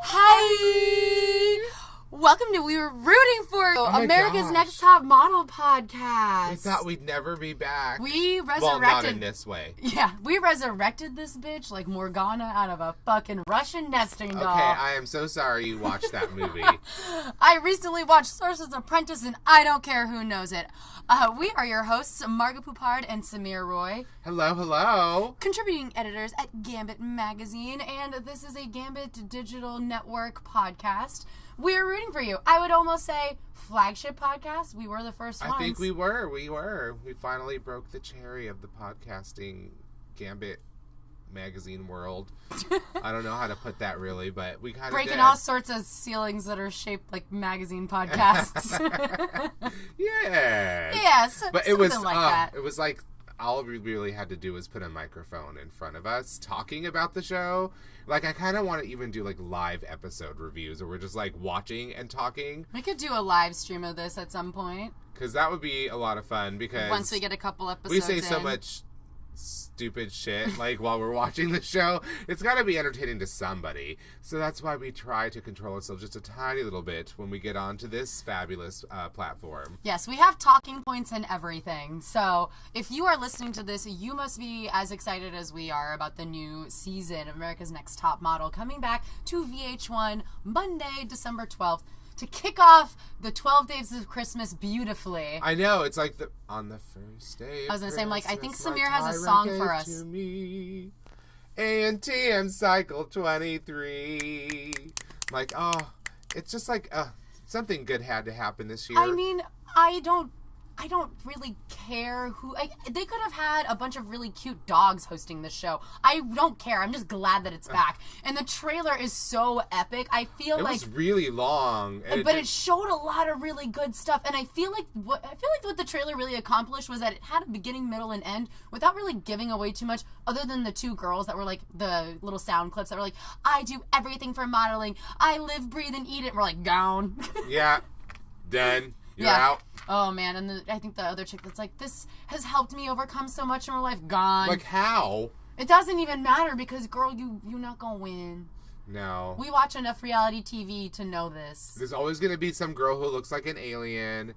Hi! Welcome to We Were Rooting For You, America's Next Top Model podcast. We thought we'd never be back. We resurrected... Well, not in this way. Yeah, we resurrected this bitch like Morgana out of a fucking Russian nesting doll. Okay, I am so sorry you watched that movie. I recently watched Sorcerer's Apprentice and I don't care who knows it. We are your hosts, Margot Poupard and Samir Roy. Hello, hello. Contributing editors at Gambit Magazine, and this is a Gambit Digital Network podcast. We're rooting for you. I would almost say flagship podcast. We were the first ones. I think we were. We finally broke the cherry of the podcasting Gambit Magazine world. I don't know how to put that really, but we kind of breaking did. all sorts of ceilings that are shaped like magazine podcasts. Yeah. Yeah, but it was like that. It was like all we really had to do was put a microphone in front of us talking about the show. Like, I kind of want to even do, like, live episode reviews where we're just, like, watching and talking. We could do a live stream of this at some point. Because that would be a lot of fun, because... once we get a couple episodes we say so much stupid shit, like, while we're watching the show. It's got to be entertaining to somebody. So that's why we try to control ourselves just a tiny little bit when we get onto this fabulous platform. Yes, we have talking points and everything. So if you are listening to this, you must be as excited as we are about the new season of America's Next Top Model coming back to VH1 Monday, December 12th. To kick off the 12 days of Christmas beautifully. I know, it's like on the first day of I was going to say, I'm like, I think Samir has a Tyra song gave for us. to me, ANTM Cycle 23. Like, oh, it's just like, something good had to happen this year. I mean, I don't really care who... they could have had a bunch of really cute dogs hosting this show. I don't care. I'm just glad that it's back. And the trailer is so epic. I feel like... It was really long. But it showed a lot of really good stuff. And I feel like what the trailer really accomplished was that it had a beginning, middle, and end without really giving away too much, other than the two girls that were like the little sound clips that were like, I do everything for modeling. I live, breathe, and eat it. And we're like, gone. Yeah. Done. You're out. Oh, man. And I think the other chick that's like, this has helped me overcome so much in my life. Gone. Like, how? It doesn't even matter because, girl, you're not going to win. No. We watch enough reality TV to know this. There's always going to be some girl who looks like an alien.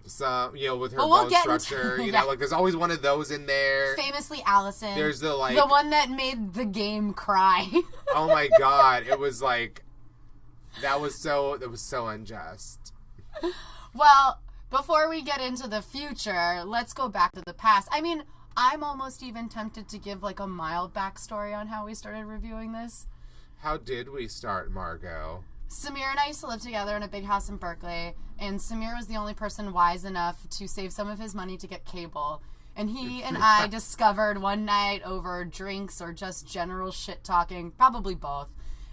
Some, with her we'll bone structure. Like, there's always one of those in there. Famously, Allison. There's the one that made the game cry. Oh, my God. It was like, that was so unjust. Well, before we get into the future, let's go back to the past. I mean, I'm almost even tempted to give like a mild backstory on how we started reviewing this. How did we start, Margot? Samir and I used to live together in a big house in Berkeley, and Samir was the only person wise enough to save some of his money to get cable. And he and I discovered one night over drinks or just general shit talking, probably both,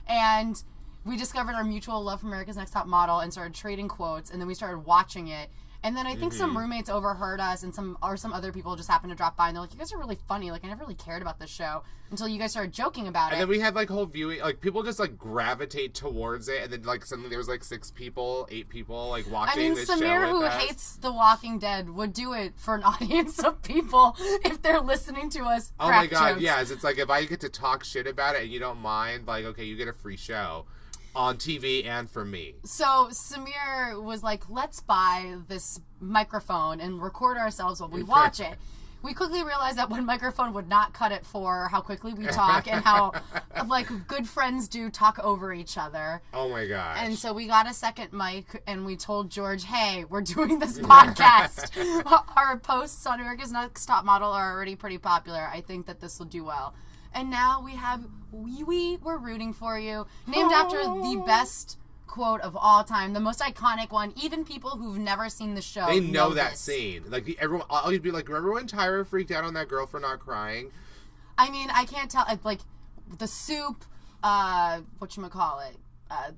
and we discovered our mutual love for America's Next Top Model and started trading quotes, and then we started watching it. And then I think some roommates overheard us, and some other people just happened to drop by, and they're like, you guys are really funny. Like, I never really cared about this show until you guys started joking about it. And then we had, like, whole viewing, like, people just, like, gravitate towards it, and then, like, suddenly there was, like, 8 people, like, watching this show. I mean, Samir, who hates The Walking Dead, would do it for an audience of people if they're listening to us. Oh, my God, yes. It's like, if I get to talk shit about it and you don't mind, like, okay, you get a free show. On TV and for me. So Samir was like, let's buy this microphone and record ourselves while we watch it. We quickly realized that one microphone would not cut it for how quickly we talk and how, like, good friends do talk over each other. Oh, my gosh. And so we got a second mic, and we told George, hey, we're doing this podcast. Our posts on America's Next Top Model are already pretty popular. I think that this will do well. And now we have We're Rooting For You, named after the best quote of all time, the most iconic one. Even people who've never seen the show they know that this. scene. Like, everyone, I'll be like, remember when Tyra freaked out on that girl for not crying? I mean, I can't tell. Like, the soup, whatchamacallit,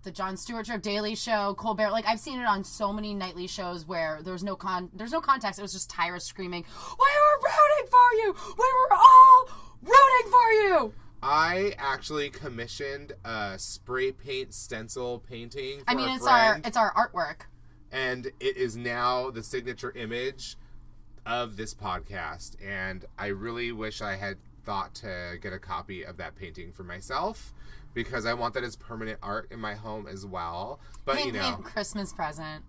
the Jon Stewart Show, Daily Show, Colbert. Like, I've seen it on so many nightly shows where there's no context. It was just Tyra screaming, "We were rooting for you! We were all rooting for you!" I actually commissioned a spray paint stencil painting for it's our artwork. And it is now the signature image of this podcast. And I really wish I had thought to get a copy of that painting for myself because I want that as permanent art in my home as well. But, hint, Christmas present.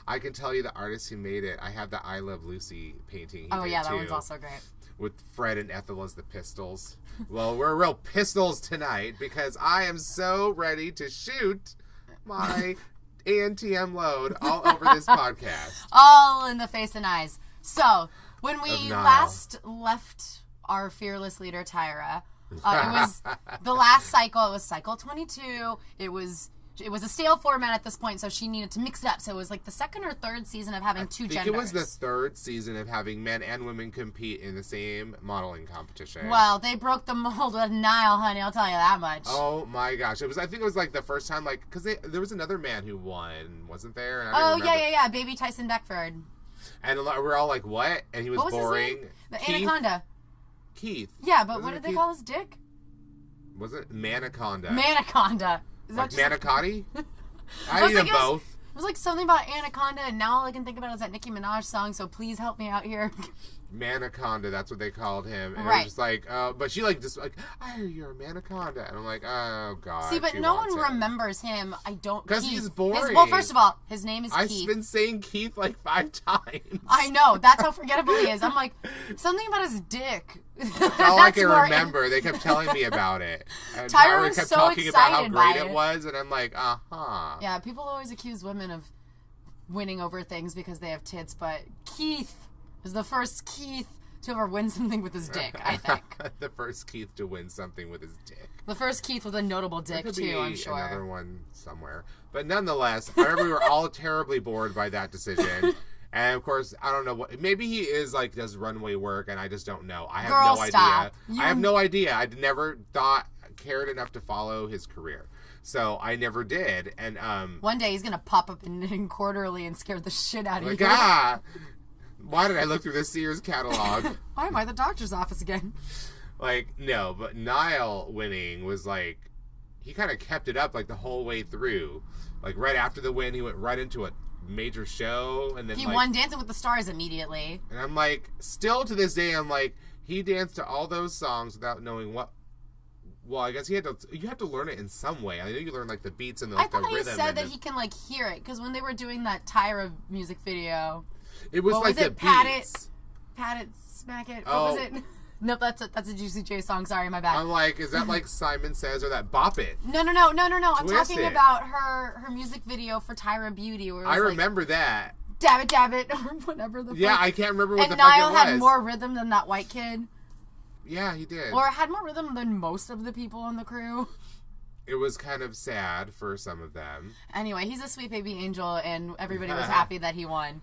I can tell you the artist who made it. I have the I Love Lucy painting. Oh, yeah, that one's also great. With Fred and Ethel as the pistols. Well, we're real pistols tonight because I am so ready to shoot my ANTM load all over this podcast. All in the face and eyes. So, when we last left our fearless leader, Tyra, it was the last cycle. It was cycle 22. It was a stale format at this point, so she needed to mix it up. So it was like the second or third season of having two genders. It was the third season of having men and women compete in the same modeling competition. Well, they broke the mold with Niall, honey. I'll tell you that much. Oh my gosh! I think it was like the first time, like, because there was another man who won, wasn't there? And I yeah, Baby Tyson Beckford. And we're all like, "What?" And he was boring. His name? The Anaconda. Keith. Yeah, but what did they call his dick? Was it Manaconda? Manaconda. Is like Manicotti? I need them both. It was like something about Anaconda, and now all I can think about is that Nicki Minaj song, so please help me out here. Manaconda, that's what they called him. And right. It was just like, but she just like, I hear you're a Manaconda. And I'm like, oh, God. See, but no one remembers him. I don't. Because he's boring. Well, first of all, his name is Keith. I've been saying Keith like 5 times. I know. That's how forgettable he is. I'm like, something about his dick. That's all I can remember. They kept telling me about it. And Tyra was kept so talking about how great it was, and I'm like, uh-huh. Yeah, people always accuse women of winning over things because they have tits, but Keith is the first Keith to ever win something with his dick, I think. The first Keith to win something with his dick. The first Keith with a notable dick, too, I'm sure. Another one somewhere. But nonetheless, I remember we were all terribly bored by that decision. And, of course, I don't know what... Maybe he is, like, does runway work, and I just don't know. I have no idea. I have no idea. I never cared enough to follow his career. So I never did. And one day he's going to pop up in Quarterly and scare the shit out of you. Why did I look through the Sears catalog? Why am I at the doctor's office again? Like, no, but Niall winning was like, he kind of kept it up like the whole way through. Like right after the win, he went right into a major show, and then he won Dancing with the Stars immediately. And I'm like, still to this day, I'm like, he danced to all those songs without knowing what. Well, I guess you have to learn it in some way. I know you learn like the beats and the rhythm. I thought he said that he can like hear it because when they were doing that Tyra music video. It was like the beats. Pat it, smack it. What was it? Nope, that's a Juicy J song. Sorry, my bad. I'm like, is that like Simon Says or that Bop It? No. I'm talking about her music video for Tyra Beauty. Where I remember that. Dab it, or whatever the fuck. I can't remember what the fuck it was. And Niall had more rhythm than that white kid. Yeah, he did. Or had more rhythm than most of the people on the crew. It was kind of sad for some of them. Anyway, he's a sweet baby angel, and everybody was happy that he won.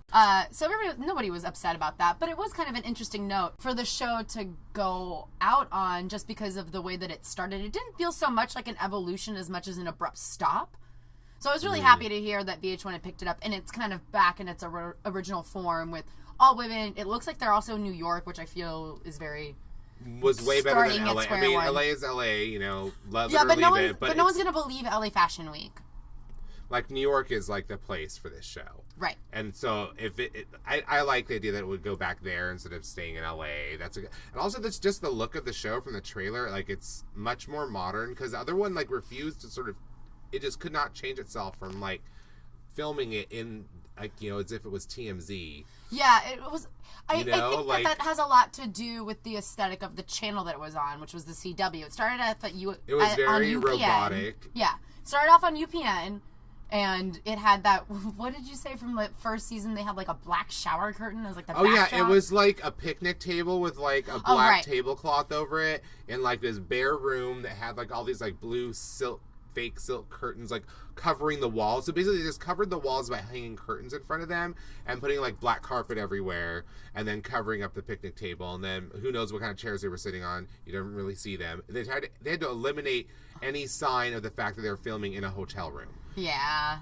So nobody was upset about that, but it was kind of an interesting note for the show to go out on just because of the way that it started. It didn't feel so much like an evolution as much as an abrupt stop. So I was really happy to hear that VH1 had picked it up, and it's kind of back in its original form with all women. It looks like they're also New York, which I feel is was way better than LA. I mean, LA is LA, you know, love it or leave it. But no one's going to believe LA Fashion Week. Like, New York is, like, the place for this show. Right. And so, if I like the idea that it would go back there instead of staying in LA. And also, that's just the look of the show from the trailer. Like, it's much more modern, because the other one, like, refused to sort of, it just could not change itself from, like, filming it in, like, you know, as if it was TMZ. Yeah, it was... I think that has a lot to do with the aesthetic of the channel that it was on, which was the CW. It started at it was very robotic. Yeah. It started off on UPN, and it had that... What did you say from the first season? They had, like, a black shower curtain as, like, the backdrop? Yeah, it was, like, a picnic table with, like, a black tablecloth over it, in, like, this bare room that had, like, all these, like, blue fake silk curtains, like, covering the walls. So basically they just covered the walls by hanging curtains in front of them and putting, like, black carpet everywhere and then covering up the picnic table, and then who knows what kind of chairs they were sitting on. You don't really see them. They had to eliminate any sign of the fact that they were filming in a hotel room. Yeah.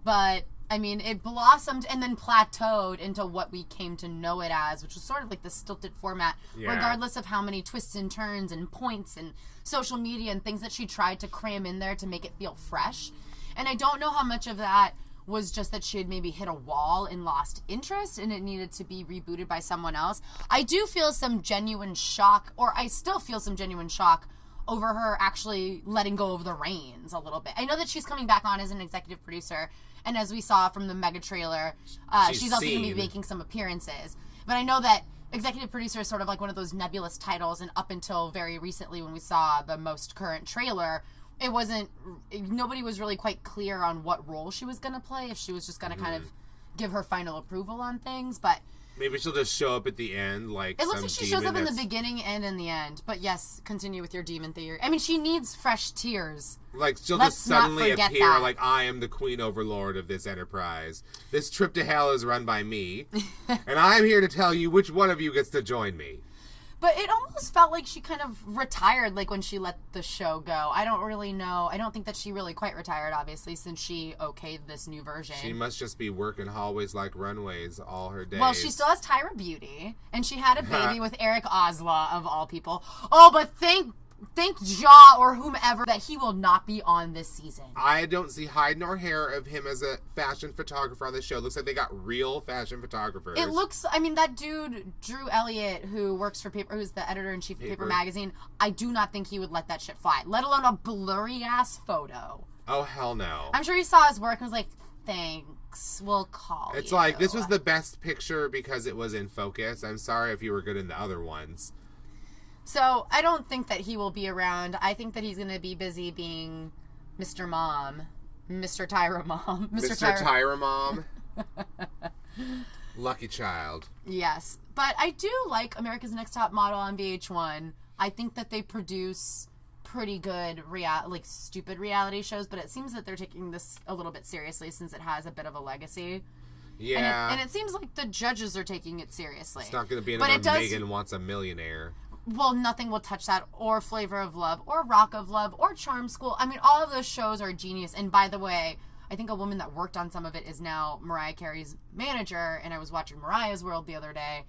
But I mean, it blossomed and then plateaued into what we came to know it as, which was sort of like the stilted format, regardless of how many twists and turns and points and social media and things that she tried to cram in there to make it feel fresh. And I don't know how much of that was just that she had maybe hit a wall and lost interest and it needed to be rebooted by someone else. I do feel some genuine shock, or I still feel some genuine shock over her actually letting go of the reins a little bit. I know that she's coming back on as an executive producer, and as we saw from the mega trailer, she's also going to be making some appearances. But I know that executive producer is sort of like one of those nebulous titles, and up until very recently when we saw the most current trailer, nobody was really quite clear on what role she was going to play, if she was just going to kind of give her final approval on things, but maybe she'll just show up at the end like it looks like she shows up in the beginning and in the end. But yes, continue with your demon theory. I mean, she needs fresh tears. Like, she'll just suddenly appear like, I am the queen overlord of this enterprise. This trip to hell is run by me, and I'm here to tell you which one of you gets to join me. But it almost felt like she kind of retired, like, when she let the show go. I don't really know. I don't think that she really quite retired, obviously, since she okayed this new version. She must just be working hallways like runways all her days. Well, she still has Tyra Beauty, and she had a baby with Eric Osla, of all people. Oh, but thank Ja or whomever that he will not be on this season. I don't see hide nor hair of him as a fashion photographer on the show. It looks like they got real fashion photographers. It looks, I mean, that dude, Drew Elliott, who works for Paper, who's the editor-in-chief of Paper Magazine, I do not think he would let that shit fly, let alone a blurry-ass photo. Oh, hell no. I'm sure he saw his work and was like, thanks, we'll call It's you. like, this was the best picture because it was in focus. I'm sorry if you were good in the other ones. So, I don't think that he will be around. I think that he's going to be busy being Mr. Mom. Mr. Tyra Mom. Mr. Tyra Mom. Lucky child. Yes. But I do like America's Next Top Model on VH1. I think that they produce pretty good, stupid reality shows, but it seems that they're taking this a little bit seriously since it has a bit of a legacy. Yeah. And it seems like the judges are taking it seriously. It's not going to be another Megan Wants a Millionaire. Well, nothing will touch that, or Flavor of Love, or Rock of Love, or Charm School. I mean, all of those shows are genius. And by the way, I think a woman that worked on some of it is now Mariah Carey's manager. And I was watching Mariah's World the other day,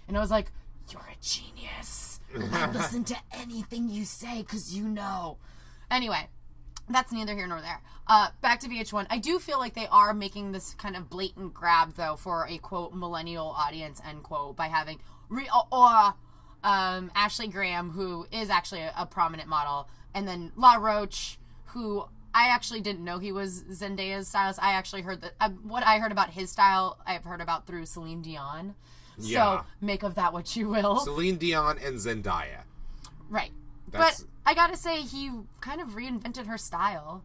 and I was like, you're a genius. I listen to anything you say because you know. Anyway, that's neither here nor there. Back to VH1. I do feel like they are making this kind of blatant grab, though, for a, quote, millennial audience, end quote, by having Ashley Graham, who is actually a prominent model, and then La Roche, who I actually didn't know he was Zendaya's stylist. I actually heard that what I heard about his style, I've heard about through Celine Dion. Yeah. So make of that what you will. Celine Dion and Zendaya. Right. But I gotta say, he kind of reinvented her style.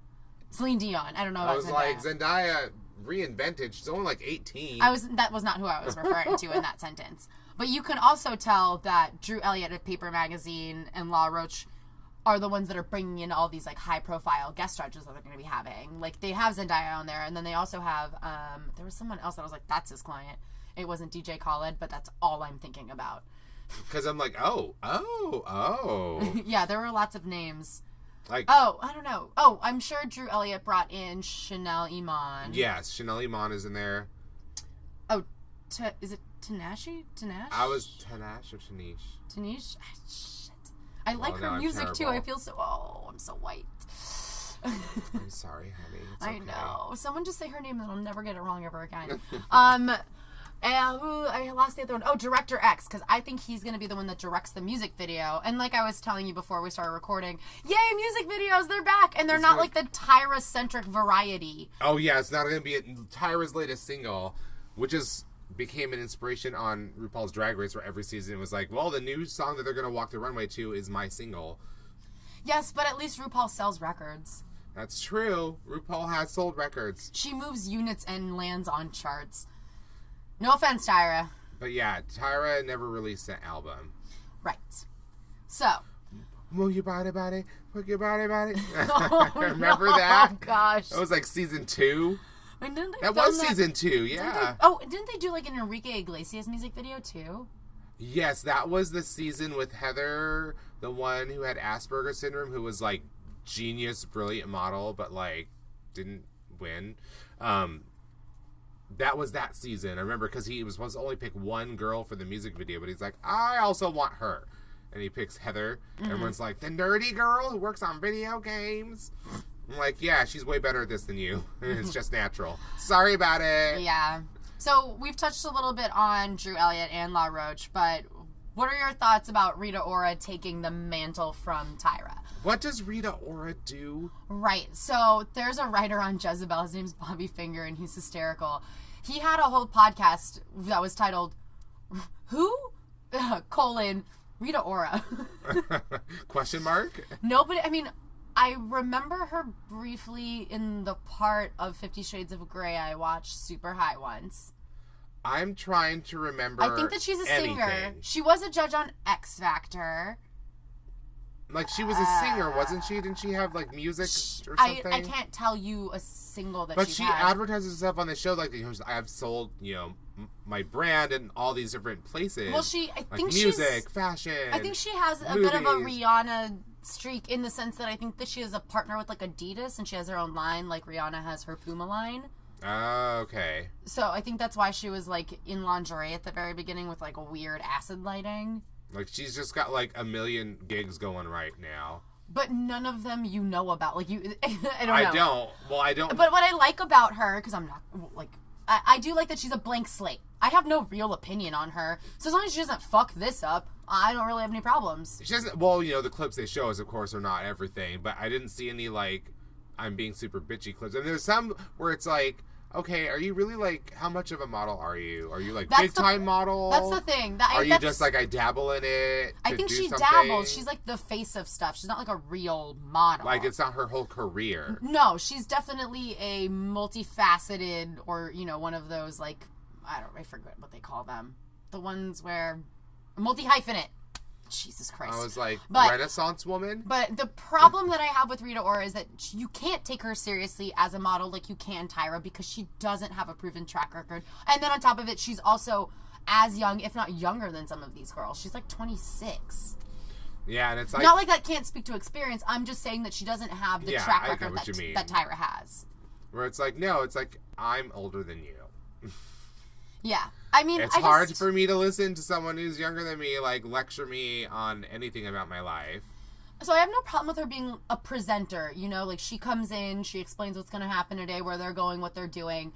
Celine Dion. I don't know about Zendaya. I was like, Zendaya reinvented. She's only like 18. That was not who I was referring to in that sentence. But you can also tell that Drew Elliott of Paper Magazine and La Roche are the ones that are bringing in all these, like, high-profile guest judges that they're going to be having. Like, they have Zendaya on there, and then they also have, there was someone else that was like, that's his client. It wasn't DJ Khaled, but that's all I'm thinking about. Because I'm like, oh. Yeah, there were lots of names. Like, oh, I don't know. Oh, I'm sure Drew Elliott brought in Chanel Iman. Yes, Chanel Iman is in there. Oh, is it Tanashi? Tanash? I was Tanash or Tanish? Tanish? Shit. I like her music, too. I feel so... Oh, I'm so white. I'm sorry, honey. It's okay. I know. Someone just say her name and I'll never get it wrong ever again. I lost the other one. Oh, Director X, because I think he's going to be the one that directs the music video. And like I was telling you before we started recording, yay, music videos, they're back. And they're not like the Tyra-centric variety. Oh, yeah, it's not going to be Tyra's latest single, which became an inspiration on RuPaul's Drag Race, where every season it was like, well, the new song that they're going to walk the runway to is my single. Yes, but at least RuPaul sells records. That's true. RuPaul has sold records. She moves units and lands on charts. No offense, Tyra. But yeah, Tyra never released an album. Right. So. Move your body, move your body. Oh, Remember that? Oh, gosh. That was like season 2. And didn't they that was season 2, yeah. Didn't they do like an Enrique Iglesias music video too? Yes, that was the season with Heather, the one who had Asperger's syndrome, who was like genius, brilliant model, but like didn't win. That was that season. I remember because he was supposed to only pick one girl for the music video, but he's like, I also want her. And he picks Heather. Mm-hmm. Everyone's like, the nerdy girl who works on video games. I'm like, yeah, she's way better at this than you. It's just natural. Sorry about it. Yeah. So we've touched a little bit on Drew Elliott and La Roche, but what are your thoughts about Rita Ora taking the mantle from Tyra? What does Rita Ora do? Right. So there's a writer on Jezebel. His name's Bobby Finger, and he's hysterical. He had a whole podcast that was titled, Who? Rita Ora. Question mark? Nobody, I mean, I remember her briefly in the part of 50 Shades of Grey I watched Super High once. I'm trying to remember I think that she's a singer. She was a judge on X Factor. Like, she was a singer, wasn't she? Didn't she have, like, music or something? I can't tell you a single that but she had. But she advertises herself on the show, like, I've sold, my brand in all these different places. Well, I think music, fashion, I think she has a movies. bit of a Rihanna streak in the sense that I think that she is a partner with, like, Adidas, and she has her own line, like Rihanna has her Puma line. Oh, okay. So I think that's why she was, like, in lingerie at the very beginning with, like, a weird acid lighting. Like, she's just got, like, a million gigs going right now. But none of them you know about. Like, I don't know. I don't. Well, I don't. But what I like about her, because I'm not, like, I do like that she's a blank slate. I have no real opinion on her. So as long as she doesn't fuck this up, I don't really have any problems. She doesn't, well, the clips they show us, of course, are not everything. But I didn't see any, like, I'm being super bitchy clips. And there's some where it's like, okay, are you really, like, how much of a model are you? Are you, like, big-time model? That's the thing. Are you just, like, I dabble in it I think she something? dabbles. She's, like, the face of stuff. She's not, like, a real model. Like, it's not her whole career. No, she's definitely a multifaceted, or, one of those, like, I forget what they call them. The ones where, multi-hyphenate. Jesus Christ. I was like, but, Renaissance woman? But the problem that I have with Rita Ora is that you can't take her seriously as a model like you can Tyra, because she doesn't have a proven track record. And then on top of it, she's also as young, if not younger than some of these girls. She's like 26. Yeah, and it's like... Not like that can't speak to experience. I'm just saying that she doesn't have the track record that Tyra has. Where it's like, no, it's like, I'm older than you. Yeah. I mean, it's hard for me to listen to someone who's younger than me, like, lecture me on anything about my life. So I have no problem with her being a presenter, like, she comes in, she explains what's going to happen today, where they're going, what they're doing,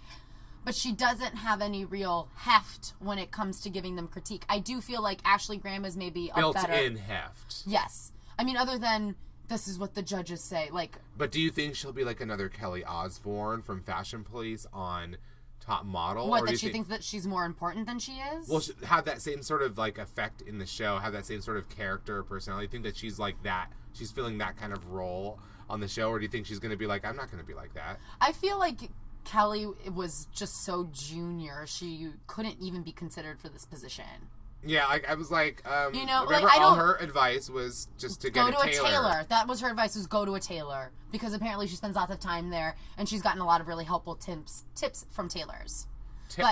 but she doesn't have any real heft when it comes to giving them critique. I do feel like Ashley Graham is maybe a better... Built-in heft. Yes. I mean, other than, this is what the judges say, like... But do you think she'll be like another Kelly Osbourne from Fashion Police on... Top model? What, that she thinks that she's more important than she is? Well, have that same sort of, like, effect in the show, have that same sort of character, personality. Think that she's like that, she's filling that kind of role on the show, or do you think she's going to be like, I'm not going to be like that? I feel like Kelly was just so junior, she couldn't even be considered for this position. Yeah, I was like, remember like, all her advice was just to get a tailor. That was her advice, was go to a tailor. Because apparently she spends lots of time there, and she's gotten a lot of really helpful tips from tailors.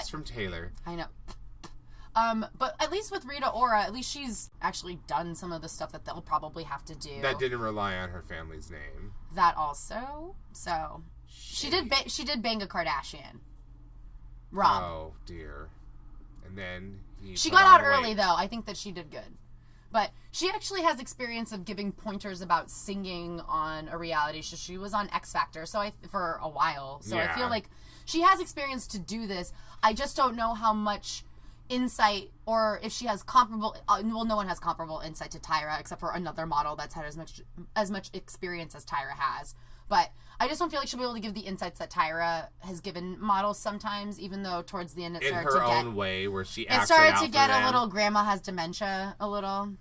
From Taylor. I know. But at least with Rita Ora, at least she's actually done some of the stuff that they'll probably have to do. That didn't rely on her family's name. That also. So, she did bang a Kardashian. Rob. Oh, dear. And then... She got out early, though. I think that she did good. But she actually has experience of giving pointers about singing on a reality show. She was on X Factor for a while. So I feel like she has experience to do this. I just don't know how much insight, or if she has comparable... well, no one has comparable insight to Tyra, except for another model that's had as much experience as Tyra has. But I just don't feel like she'll be able to give the insights that Tyra has given models sometimes, even though towards the end it started to get... In her own way, where she acts it started out to get for them. a little grandma has dementia, a little.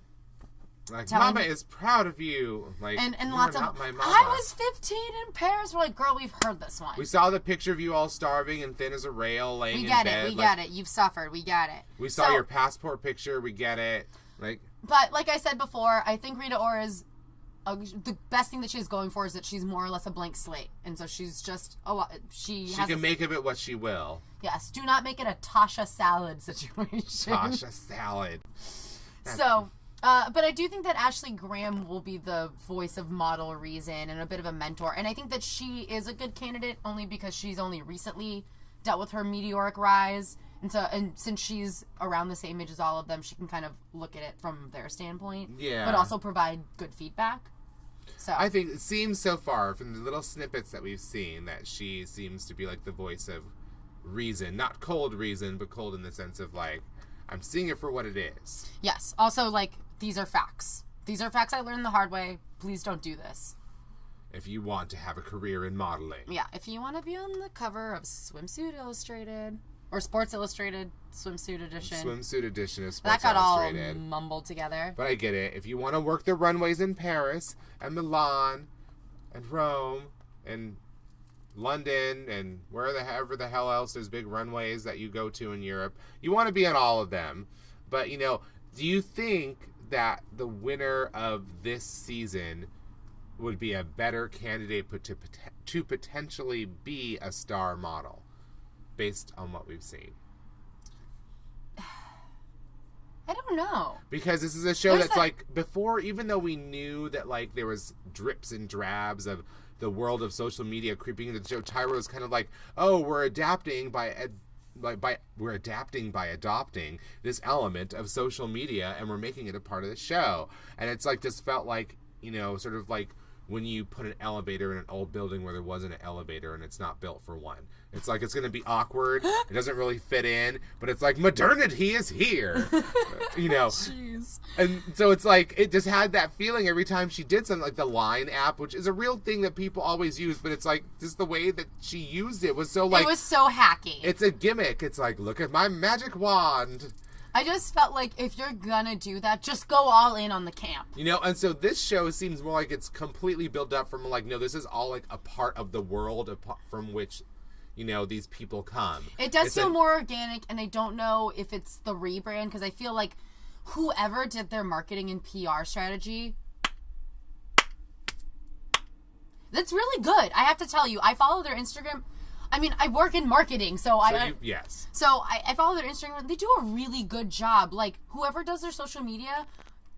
Like, Mama is proud of you. Like, and you're lots of... not my mama. I was 15 in Paris. We're like, girl, we've heard this one. We saw the picture of you all starving and thin as a rail, laying in bed. We get it. You've suffered. We get it. We saw your passport picture. We get it. But like I said before, I think Rita Ora is... the best thing that she's going for is that she's more or less a blank slate. And so she's just... She can make of it what she will. Yes. Do not make it a Tasha salad situation. Tasha salad. So... but I do think that Ashley Graham will be the voice of Model Reason and a bit of a mentor. And I think that she is a good candidate only because she's only recently dealt with her meteoric rise. And since she's around the same age as all of them, she can kind of look at it from their standpoint. Yeah. But also provide good feedback. So I think it seems so far from the little snippets that we've seen that she seems to be like the voice of reason, not cold reason, but cold in the sense of like, I'm seeing it for what it is. Yes. Also, like, these are facts. These are facts I learned the hard way. Please don't do this. If you want to have a career in modeling. Yeah. If you want to be on the cover of Swimsuit Illustrated or Sports Illustrated Swimsuit Edition. Swimsuit edition of Sports That got Illustrated. all mumbled together. But I get it. If you want to work the runways in Paris and Milan and Rome and London and wherever the hell else there's big runways that you go to in Europe, you want to be on all of them. But, you know, do you think that the winner of this season would be a better candidate to potentially be a star model based on what we've seen? I don't know. Because this is a show that's like, before, even though we knew that like there was drips and drabs of the world of social media creeping into the show, Tyra was kind of like, oh, we're adapting by adopting this element of social media and we're making it a part of the show. And it's like, just felt like, you know, sort of like when you put an elevator in an old building where there wasn't an elevator and it's not built for one. It's like, it's going to be awkward. It doesn't really fit in, but it's like, modernity is here, you know? Jeez. And so it's like, it just had that feeling every time she did something, like the Line app, which is a real thing that people always use, but it's like, just the way that she used it was so like. It was so hacky. It's a gimmick. It's like, look at my magic wand. I just felt like if you're gonna do that, just go all in on the camp. You know, and so this show seems more like it's completely built up from like, no, this is all like a part of the world from which, you know, these people come. It does feel more organic, and I don't know if it's the rebrand, because I feel like whoever did their marketing and PR strategy, that's really good. I have to tell you, I follow their Instagram. I mean, I work in marketing, so yes. So I follow their Instagram. They do a really good job. Like, whoever does their social media,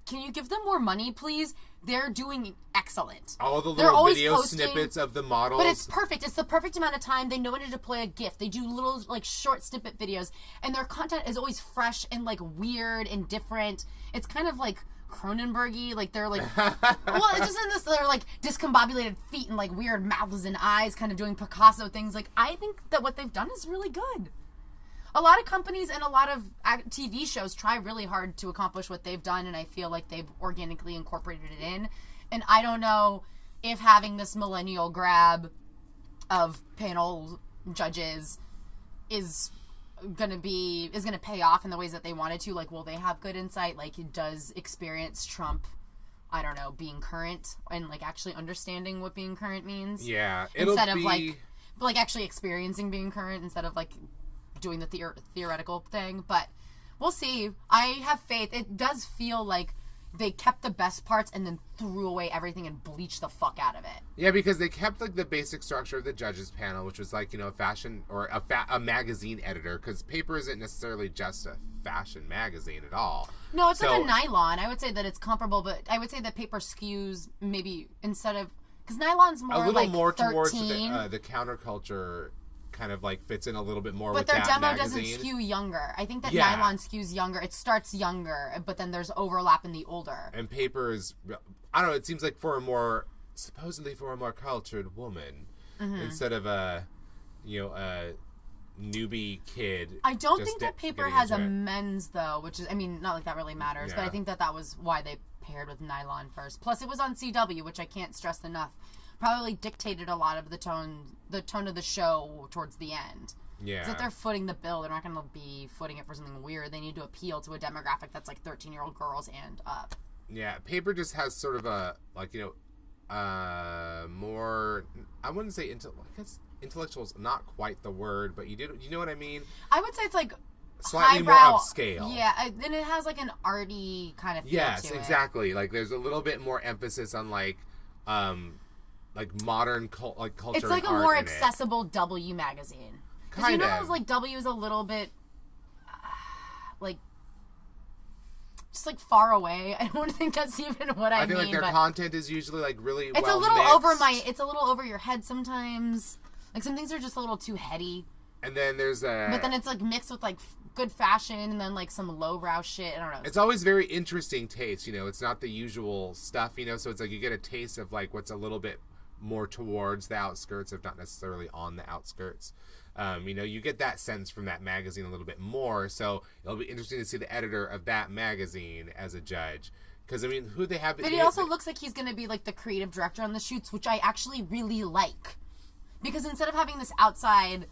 can you give them more money, please? They're doing excellent. All the little video snippets of the models. But it's perfect. It's the perfect amount of time. They know when to deploy a GIF. They do little, like, short snippet videos. And their content is always fresh and, like, weird and different. It's kind of, like, Cronenberg-y. Like, they're, like... well, it's just in this... They're, like, discombobulated feet and, like, weird mouths and eyes kind of doing Picasso things. Like, I think that what they've done is really good. A lot of companies and a lot of TV shows try really hard to accomplish what they've done, and I feel like they've organically incorporated it in. And I don't know if having this millennial grab of panel judges is gonna pay off in the ways that they wanted to. Like, will they have good insight? Like, does experience trump, I don't know, being current and like actually understanding what being current means? Yeah, instead of like actually experiencing being current instead of like doing the theoretical thing. But we'll see. I have faith. It does feel like they kept the best parts and then threw away everything and bleached the fuck out of it. Yeah, because they kept like the basic structure of the judges panel, which was like, you know, a fashion or a magazine editor, because Paper isn't necessarily just a fashion magazine at all. No, it's like a nylon. I would say that it's comparable, but I would say that Paper skews maybe instead of, because nylon's more a little like more 13. Towards the counterculture. Kind of like fits in a little bit more but with their that demo magazine. Doesn't skew younger. I think that nylon skews younger. It starts younger, but then there's overlap in the older. And Paper is, I don't know, it seems like supposedly for a more cultured woman, instead of a newbie kid. I don't think that Paper has a men's though, which is, I mean, not like that really matters, but I think that was why they paired with nylon first. Plus it was on CW, which I can't stress enough. Probably dictated a lot of the tone of the show towards the end. Yeah. Because if they're footing the bill, they're not going to be footing it for something weird. They need to appeal to a demographic that's like 13-year-old girls and up. Yeah, Paper just has sort of a, like, you know, more, I wouldn't say, I guess intellectual is not quite the word, but you know what I mean? I would say it's like slightly highbrow, more upscale. Yeah, then it has like an arty kind of feel to it. Yes, exactly. Like there's a little bit more emphasis on like modern culture. It's like a more accessible W magazine. Because you know how like W is a little bit like just like far away. I don't think that's even what I mean. I feel like their content is usually like really it's well a little mixed. It's a little over your head sometimes. Like some things are just a little too heady. And then there's a... But then it's, like, mixed with, like, good fashion and then, like, some lowbrow shit. I don't know. It's always very interesting taste, you know. It's not the usual stuff, you know. So it's like you get a taste of, like, what's a little bit more towards the outskirts, if not necessarily on the outskirts. You know, you get that sense from that magazine a little bit more. So it'll be interesting to see the editor of that magazine as a judge. Because, I mean, who they have... But he also looks like he's going to be, like, the creative director on the shoots, which I actually really like. Because instead of having this outside...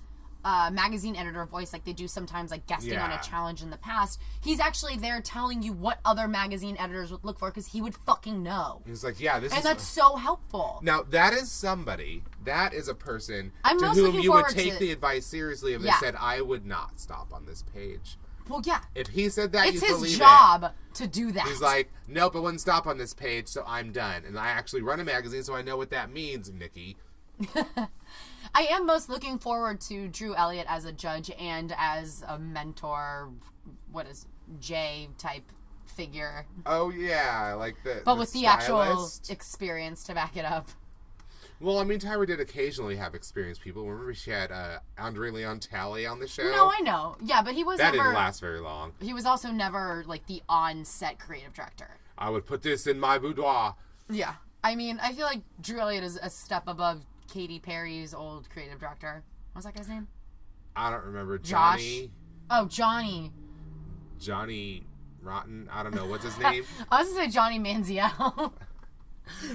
magazine editor voice like they do sometimes, like guesting on a challenge in the past, he's actually there telling you what other magazine editors would look for because he would fucking know. He's like, yeah, this is... And that's so helpful. Now, that is a person I'm to most whom looking you would forward take to- the advice seriously if they said, I would not stop on this page. Well, yeah. If he said that, it's you believe it. It's his job to do that. He's like, nope, I wouldn't stop on this page, so I'm done. And I actually run a magazine, so I know what that means, Nikki. I am most looking forward to Drew Elliott as a judge and as a mentor, J type figure. Oh yeah, like but with the actual stylist. experience to back it up. Well, I mean, Tyra did occasionally have experienced people. Remember she had Andre Leon Talley on the show? No, I know. Yeah, but he was that never... didn't last very long. He was also never, like, the on-set creative director. I would put this in my boudoir. Yeah. I mean, I feel like Drew Elliott is a step above Katy Perry's old creative director. What's that guy's name? I don't remember. Josh? Oh, Johnny. Johnny Rotten? I don't know. What's his name? I was going to say Johnny Manziel.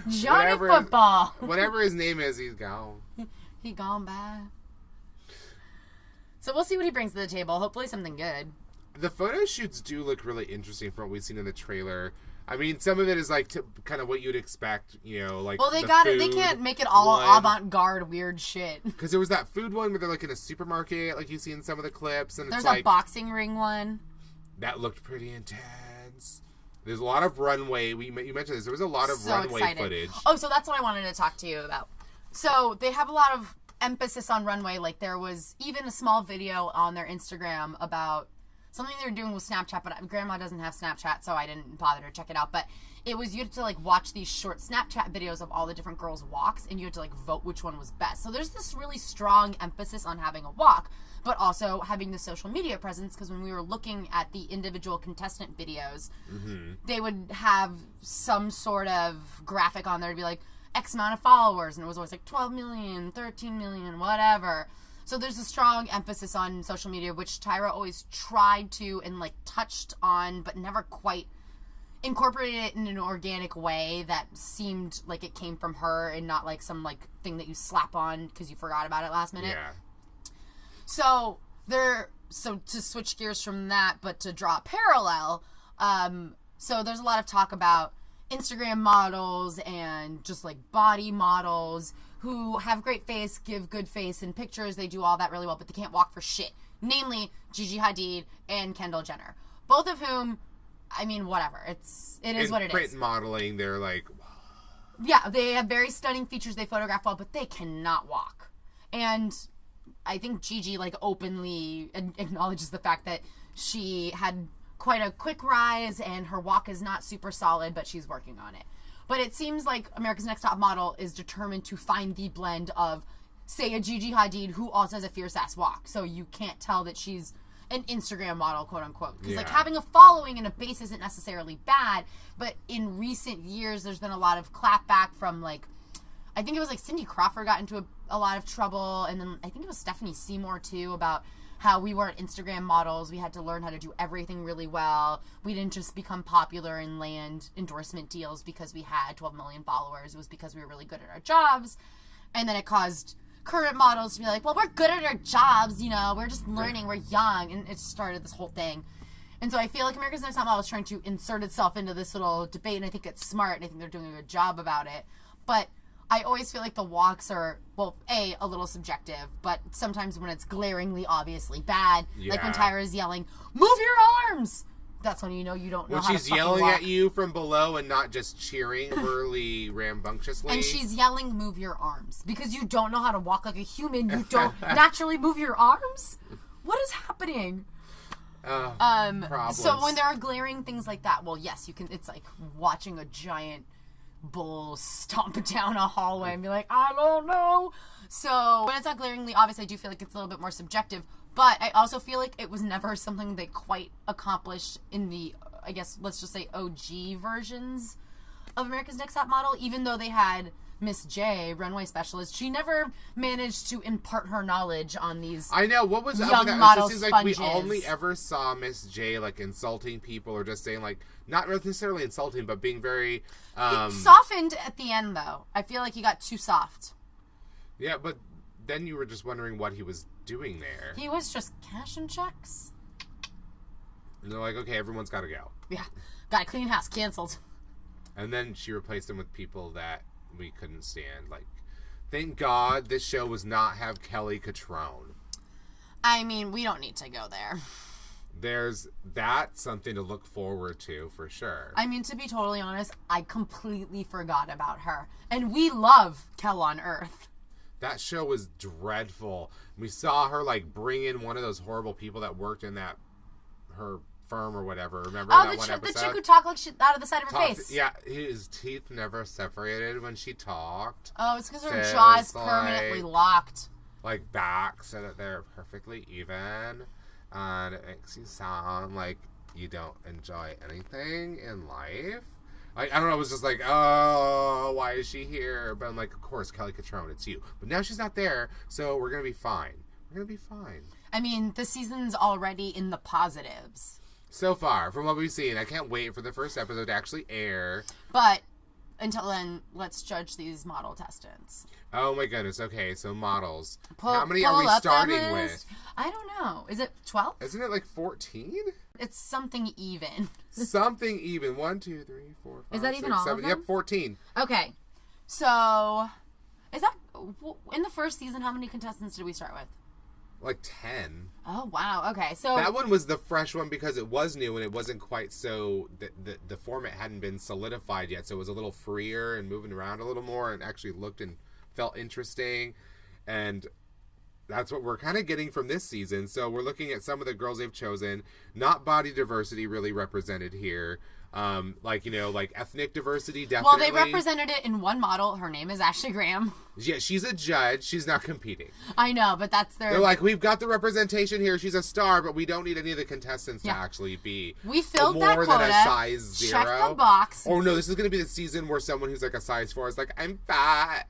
Johnny Football. Whatever his name is, he's gone. He gone by. So we'll see what he brings to the table. Hopefully something good. The photo shoots do look really interesting from what we've seen in the trailer. I mean, some of it is like kind of what you'd expect, you know, like. Well, they got it. They can't make it all avant-garde weird shit. Because there was that food one where they're like in a supermarket, like you see in some of the clips, and there's it's like a boxing ring one. That looked pretty intense. There's a lot of runway. You mentioned this. There was a lot of runway footage. Oh, so that's what I wanted to talk to you about. So they have a lot of emphasis on runway. Like there was even a small video on their Instagram about something they were doing with Snapchat, but Grandma doesn't have Snapchat, so I didn't bother to check it out. But it was, you had to like watch these short Snapchat videos of all the different girls' walks, and you had to like vote which one was best. So there's this really strong emphasis on having a walk, but also having the social media presence, because when we were looking at the individual contestant videos, they would have some sort of graphic on there to be like, X amount of followers, and it was always like 12 million, 13 million, whatever. So there's a strong emphasis on social media, which Tyra always tried to and like touched on, but never quite incorporated it in an organic way that seemed like it came from her and not like some like thing that you slap on because you forgot about it last minute. Yeah. So to switch gears from that, but to draw a parallel, so there's a lot of talk about Instagram models and just like body models who have great face, give good face in pictures. They do all that really well, but they can't walk for shit. Namely, Gigi Hadid and Kendall Jenner. Both of whom, I mean, whatever. It is what it is. Print modeling, they're like... Yeah, they have very stunning features. They photograph well, but they cannot walk. And I think Gigi, like, openly acknowledges the fact that she had quite a quick rise and her walk is not super solid, but she's working on it. But it seems like America's Next Top Model is determined to find the blend of, say, a Gigi Hadid who also has a fierce-ass walk. So you can't tell that she's an Instagram model, quote-unquote. Because, like, having a following and a base isn't necessarily bad. But in recent years, there's been a lot of clapback from, like, I think it was, like, Cindy Crawford got into a lot of trouble. And then I think it was Stephanie Seymour, too, about how we weren't Instagram models. We had to learn how to do everything really well. We didn't just become popular and land endorsement deals because we had 12 million followers. It was because we were really good at our jobs. And then it caused current models to be like, well, we're good at our jobs, you know, we're just learning, we're young. And it started this whole thing. And so I feel like America's Next Top Model is trying to insert itself into this little debate, and I think it's smart, and I think they're doing a good job about it. But I always feel like the walks are, well, a little subjective, but sometimes when it's glaringly, obviously bad, like when Tyra's yelling, move your arms! That's when you know you don't know how to When she's fucking yelling walk. at you from below and not just cheering really rambunctiously. And she's yelling, move your arms. Because you don't know how to walk like a human. You don't naturally move your arms? What is happening? Problems. So when there are glaring things like that, well, yes, you can. It's like watching a giant bull stomp down a hallway and be like, I don't know. So when it's not glaringly obvious, I do feel like it's a little bit more subjective. But I also feel like it was never something they quite accomplished in the, I guess, let's just say OG versions of America's Next Top Model, even though they had Miss J, runway specialist. She never managed to impart her knowledge on these I know, what was young up with that? model It seems sponges. like we only ever saw Miss J, like, insulting people or just saying, like, not necessarily insulting, but being very, It softened at the end, though. I feel like he got too soft. Yeah, but then you were just wondering what he was doing there. He was just cashing checks. And they're like, okay, everyone's got to go. Yeah. Got a clean house. Canceled. And then she replaced them with people that we couldn't stand. Like, thank God this show was not have Kelly Catrone. I mean, we don't need to go there. There's something to look forward to for sure. I mean, to be totally honest, I completely forgot about her. And we love Kel on Earth. That show was dreadful. We saw her, like, bring in one of those horrible people that worked in her firm or whatever. Remember that one episode? The chick who talked like shit out of the side of her face. Yeah, his teeth never separated when she talked. Oh, it's because her jaw is like, permanently locked. Like, back so that they're perfectly even. And it makes you sound like you don't enjoy anything in life. I don't know, it was just like, oh, why is she here? But I'm like, of course, Kelly Catrone, it's you. But now she's not there, so we're going to be fine. We're going to be fine. I mean, the season's already in the positives. So far, from what we've seen, I can't wait for the first episode to actually air. But until then, let's judge these model testants. Oh my goodness, okay, so models. How How many are we starting with? I don't know. Is it 12? Isn't it like 14? It's something even. Something even. 1, 2, 3, 4, 5, Is that even 6, all 7. of them? Yep, 14. Okay. So, is that, in the first season, how many contestants did we start with? Like 10. Oh, wow. Okay, so. That one was the fresh one because it was new and it wasn't quite so, the format hadn't been solidified yet, so it was a little freer and moving around a little more and actually looked and felt interesting. And that's what we're kind of getting from this season. So we're looking at some of the girls they've chosen. Not body diversity really represented here. Like, you know, like ethnic diversity, definitely. Well, they represented it in one model. Her name is Ashley Graham. Yeah, she's a judge. She's not competing. I know, but that's their... They're like, we've got the representation here. She's a star, but we don't need any of the contestants to actually be we filled more that quota, than a size 0. Check the box. Oh, no, this is going to be the season where someone who's like a size 4 is like, I'm fat.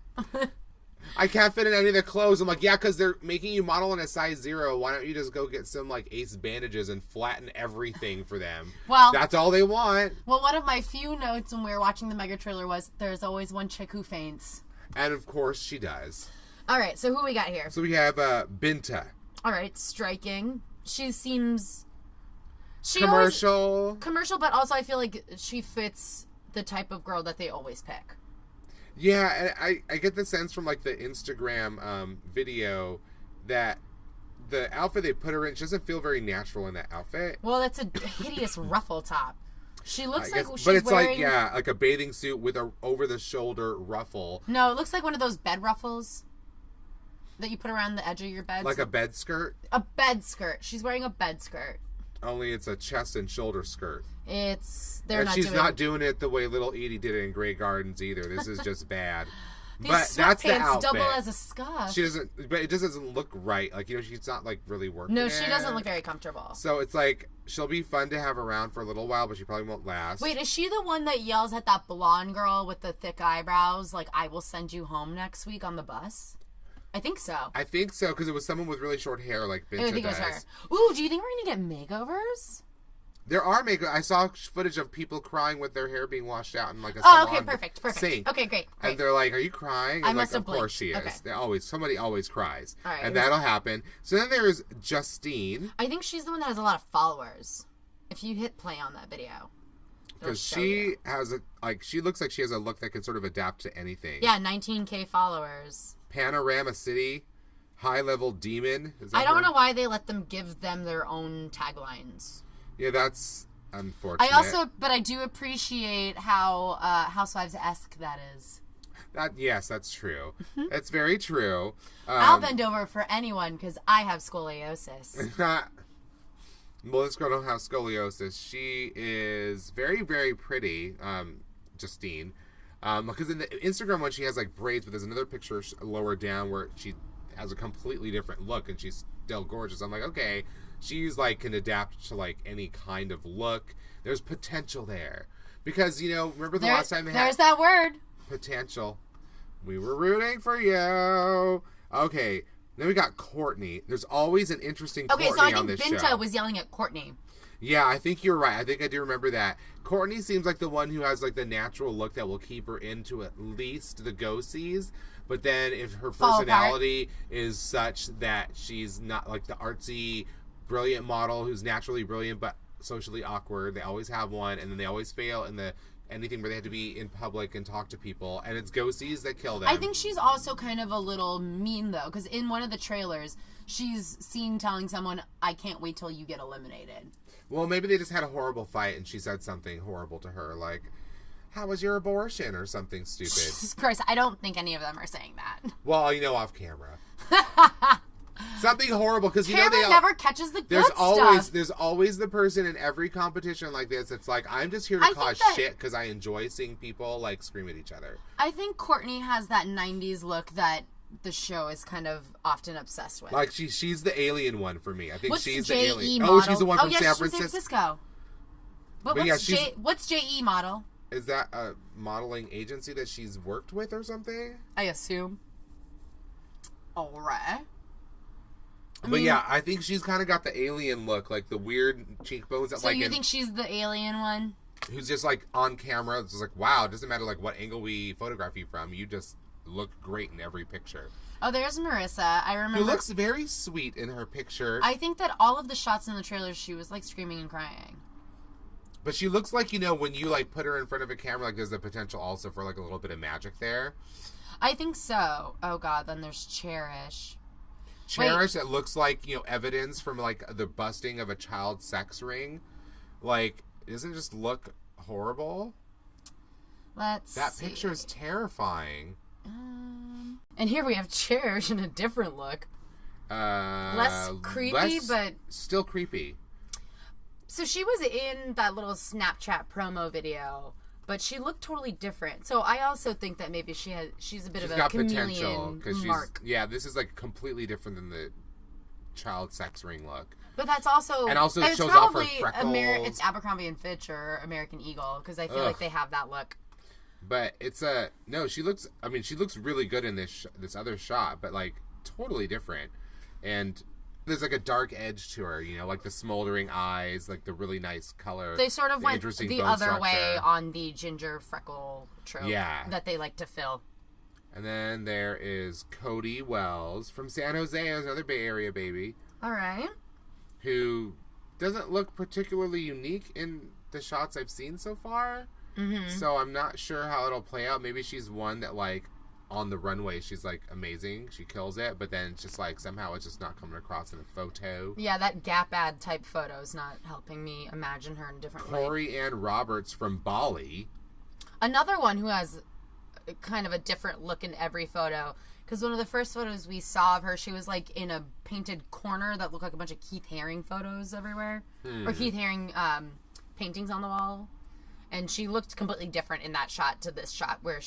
I can't fit in any of the clothes. I'm like, yeah, because they're making you model in a size 0. Why don't you just go get some, like, Ace bandages and flatten everything for them? Well, that's all they want. Well, one of my few notes when we were watching the mega trailer was there's always one chick who faints. And, of course, she does. All right, so who we got here? So we have Binta. All right, striking. She seems... Commercial, but also I feel like she fits the type of girl that they always pick. Yeah, and I get the sense from, like, the Instagram video that the outfit they put her in, she doesn't feel very natural in that outfit. Well, that's a hideous ruffle top. She looks like she's but it's wearing... like, yeah, like a bathing suit with a over-the-shoulder ruffle. No, it looks like one of those bed ruffles that you put around the edge of your bed. Like a bed skirt? A bed skirt. She's wearing a bed skirt. Only it's a chest and shoulder skirt. She's not doing it the way Little Edie did it in Grey Gardens either. This is just bad. These but that's the sweatpants outfit. double as a scarf. She doesn't, but it just doesn't look right. Like, you know, she's not like really working. No, she doesn't look very comfortable. So it's like she'll be fun to have around for a little while, but she probably won't last. Wait, is she the one that yells at that blonde girl with the thick eyebrows, like, I will send you home next week on the bus? I think so. I think so, because it was someone with really short hair, like Binta I think does. it was her. Ooh, do you think we're going to get makeovers? There are I saw footage of people crying with their hair being washed out in like a salon salon perfect. sink. Okay, great. And they're like, "Are you crying?" I And must like, have of course she is. Okay. Somebody always cries, all right, and that'll happen. So then there's Justine. I think she's the one that has a lot of followers. If you hit play on that video, because she has she looks like she has a look that can sort of adapt to anything. Yeah, 19K followers. Panorama City, High Level Demon. I don't know why they let them give them their own taglines. Yeah, that's unfortunate. But I do appreciate how Housewives-esque that is. Yes, that's true. That's very true. I'll bend over for anyone because I have scoliosis. Well, this girl don't have scoliosis. She is very, very pretty, Justine. Because in the Instagram one, she has like braids, but there's another picture lower down where she has a completely different look, and she's still gorgeous. I'm like, okay, she's like can adapt to like any kind of look. There's potential there. Because, remember the last time they had... There's that word. Potential. We were rooting for you. Okay, then we got Courtney. There's always an interesting Courtney on this show. Okay, so I think Binta was yelling at Courtney. Yeah, I think you're right. I think I do remember that. Courtney seems like the one who has like the natural look that will keep her into at least the go-sees. But then if her personality is such that she's not like the artsy, brilliant model who's naturally brilliant but socially awkward, they always have one, and then they always fail in anything where they have to be in public and talk to people, and it's go-sees that kill them. I think she's also kind of a little mean, though, because in one of the trailers, she's seen telling someone, I can't wait till you get eliminated. Well, maybe they just had a horrible fight, and she said something horrible to her, like, how was your abortion, or something stupid. Jesus Christ, I don't think any of them are saying that. Well, off camera. Something horrible, because they never catches the good stuff. There's always the person in every competition like this. It's like, I'm just here to cause shit because I enjoy seeing people like scream at each other. I think Courtney has that 90s look that the show is kind of often obsessed with. Like she's the alien one for me. I think she's the alien. Model? Oh, she's the one from San Francisco. But what's JE model? Is that a modeling agency that she's worked with or something? I assume. All right. I think she's kind of got the alien look, like the weird cheekbones. So you think she's the alien one? Who's just like on camera, it's just like, wow, it doesn't matter like what angle we photograph you from, you just look great in every picture. Oh, there's Marissa. I remember. Who looks very sweet in her picture. I think that all of the shots in the trailers, she was like screaming and crying. But she looks like, when you like put her in front of a camera, like there's the potential also for like a little bit of magic there. I think so. Oh God, then there's Cherish. Cherish, it looks like, evidence from, like, the busting of a child sex ring. Like, doesn't it just look horrible? Let's see. That picture is terrifying. And here we have Cherish in a different look. Less creepy, but... Still creepy. So she was in that little Snapchat promo video, but she looked totally different. So I also think that maybe she's a bit of a chameleon mark. Yeah, this is like completely different than the child sex ring look. But that's also... And also it shows off her freckles. It's Abercrombie & Fitch or American Eagle, because I feel like they have that look. But it's no, she looks really good in this other shot, but like totally different. And there's like a dark edge to her, like the smoldering eyes, like the really nice color. They sort of went the other way on the ginger freckle trope that they like to fill. And then there is Cody Wells from San Jose, another Bay Area baby. All right. Who doesn't look particularly unique in the shots I've seen so far. Mm-hmm. So I'm not sure how it'll play out. Maybe she's one that like on the runway she's like amazing, she kills it, but then it's just like somehow it's just not coming across in a photo. Yeah, that Gap ad type photo is not helping me imagine her in a different way. Corey Ann Roberts from Bali, another one who has kind of a different look in every photo, because one of the first photos we saw of her, she was like in a painted corner that looked like a bunch of Keith Haring photos everywhere, or Keith Haring paintings on the wall, and she looked completely different in that shot to this shot where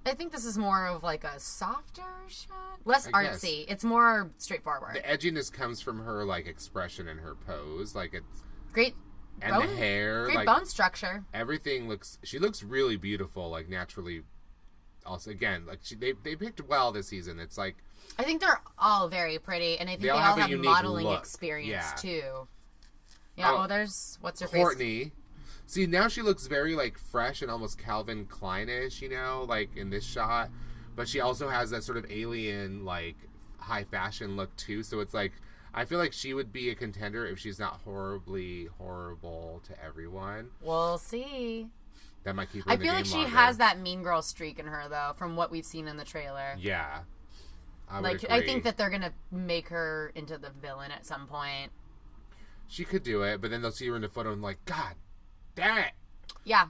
I think this is more of like a softer shot. Less artsy. It's more straightforward. The edginess comes from her like expression and her pose. Like it's great. And the hair. Great like, bone structure. Everything she looks really beautiful, like naturally. Also, again, like they picked well this season. It's like. I think they're all very pretty, and I think they all have modeling experience too. Yeah, what's her face? Courtney. See, now she looks very, like, fresh and almost Calvin Klein-ish, like, in this shot. But she also has that sort of alien, like, high fashion look, too. So it's like, I feel like she would be a contender if she's not horribly horrible to everyone. We'll see. That might keep her in the game longer. I feel like she has that mean girl streak in her, though, from what we've seen in the trailer. Yeah. I think that they're going to make her into the villain at some point. She could do it, but then they'll see her in the photo and like, God damn it. Yeah.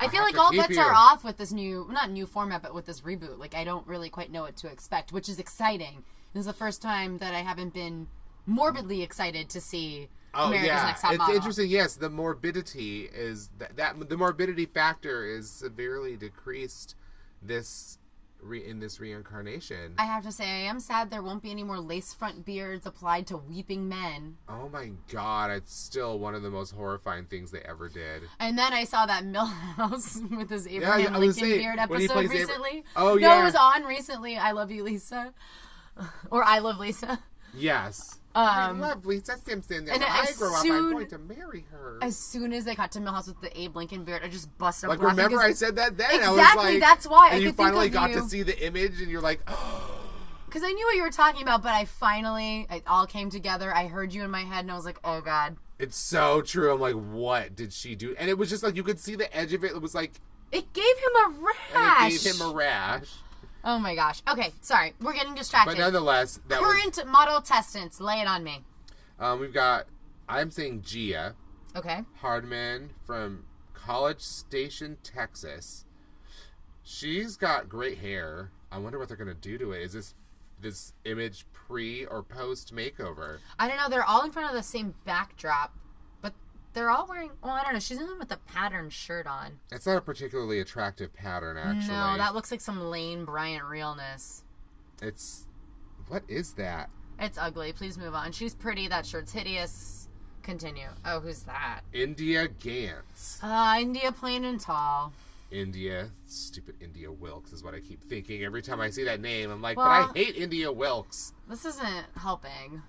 I feel like all bets are off with this not new format, but with this reboot. Like, I don't really quite know what to expect, which is exciting. This is the first time that I haven't been morbidly excited to see America's Next Top it's Model. interesting. Yes, the morbidity is that the morbidity factor is severely decreased in this reincarnation. I have to say, I am sad there won't be any more lace front beards applied to weeping men. Oh my God, it's still one of the most horrifying things they ever did. And then I saw that Milhouse with his Abraham Lincoln beard episode recently. Oh, no, yeah. it was on recently. I Love You, Lisa. Or I Love Lisa. Yes. I love Lisa Simpson, and I grow up, I'm going to marry her. As soon as they got to Milhouse with the Abe Lincoln beard, I just busted up like, laughing. remember I said that then? Exactly, I was like, that's why. And I you could finally think of got you. to see the image, and you're like, oh. Because I knew what you were talking about, but it all came together. I heard you in my head, and I was like, oh, God. It's so true. I'm like, what did she do? And it was just like, you could see the edge of it. It was like... It gave him a rash. And it gave him a rash. Oh, my gosh. Okay, sorry. We're getting distracted. But nonetheless... Current model testants. Lay it on me. We've got... I'm saying Gia. Okay. Hardman from College Station, Texas. She's got great hair. I wonder what they're going to do to it. Is this image pre or post makeover? I don't know. They're all in front of the same backdrop, but they're all wearing... Well, I don't know. She's in them with a patterned shirt on. It's not a particularly attractive pattern, actually. No, that looks like some Lane Bryant realness. It's... What is that? It's ugly. Please move on. She's pretty. That shirt's hideous. Continue. Oh, who's that? India Gantz. India plain and tall. India. Stupid India Wilkes is what I keep thinking. Every time I see that name, I'm like, Well, but I hate India Wilkes. This isn't helping.